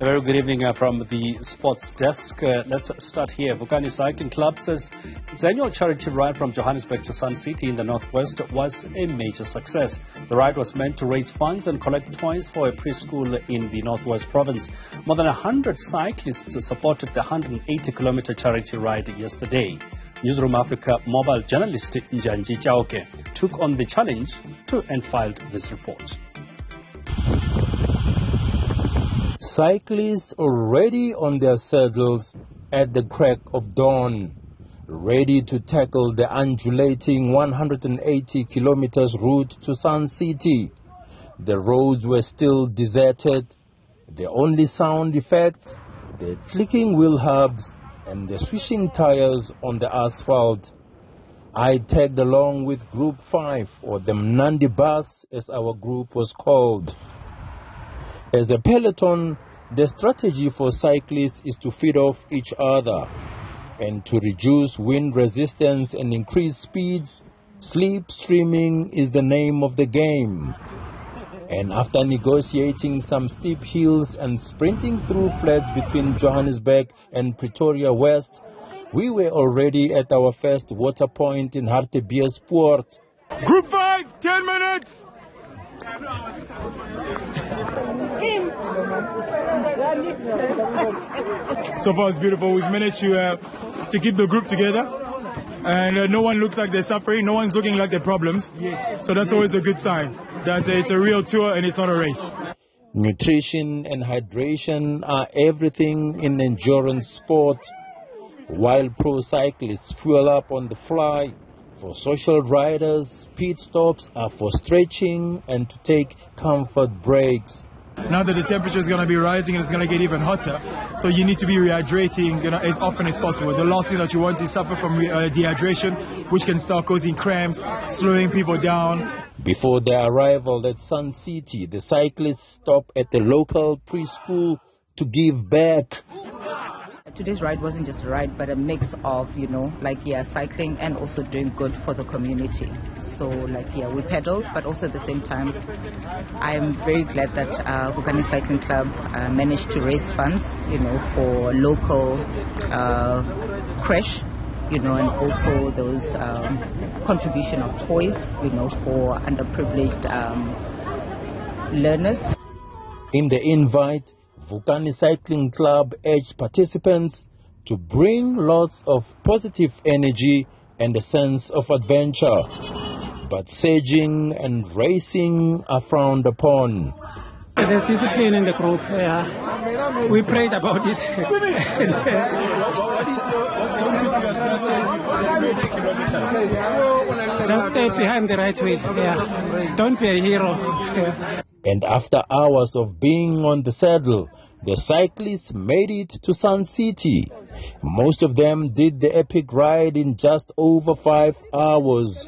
A very good evening from the sports desk. Let's start here. Vukani Cycling Club says its annual charity ride from Johannesburg to Sun City in the northwest was a major success. The ride was meant to raise funds and collect toys for a preschool in the northwest province. More than 100 cyclists supported the 180-kilometer charity ride yesterday. Newzroom Afrika mobile journalist Njanji Chauke took on the challenge and filed this report. Cyclists already on their saddles at the crack of dawn, ready to tackle the undulating 180 kilometers route to Sun City. The roads were still deserted. The only sound effects, the clicking wheel hubs and the swishing tires on the asphalt. I tagged along with Group 5, or the Mnandi bus as our group was called. As a peloton, the strategy for cyclists is to feed off each other and to reduce wind resistance and increase speeds. Slipstreaming is the name of the game. And after negotiating some steep hills and sprinting through flats between Johannesburg and Pretoria West, we were already at our first water point in Hartbeespoort. Group 5, 10 minutes! So far it's beautiful. We've managed to keep the group together, and no one looks like they're suffering, no one's looking like they're problems. So that's always a good sign that it's a real tour and it's not a race. Nutrition and hydration are everything in endurance sport. While pro cyclists fuel up on the fly, for social riders, pit stops are for stretching and to take comfort breaks. Now that the temperature is going to be rising and it's going to get even hotter, so you need to be rehydrating as often as possible. The last thing that you want is suffer from dehydration, which can start causing cramps, slowing people down. Before their arrival at Sun City, the cyclists stop at the local preschool to give back. Today's ride wasn't just a ride, but a mix of, cycling and also doing good for the community. So, we pedaled, but also at the same time, I'm very glad that Vukani Cycling Club managed to raise funds, for local creche, and also those contribution of toys, for underprivileged learners. In the invite, Vukani Cycling Club urged participants to bring lots of positive energy and a sense of adventure. But surging and racing are frowned upon. There's discipline in the group. We prayed about it. Just stay behind the right wheel. Don't be a hero. And after hours of being on the saddle, the cyclists made it to Sun City. Most of them did the epic ride in just over 5 hours.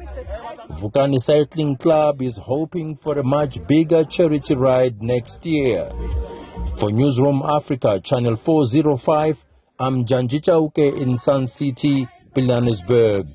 Vukani Cycling Club is hoping for a much bigger charity ride next year. For Newzroom Afrika, Channel 405, I'm Njanji Chauke in Sun City, Johannesburg.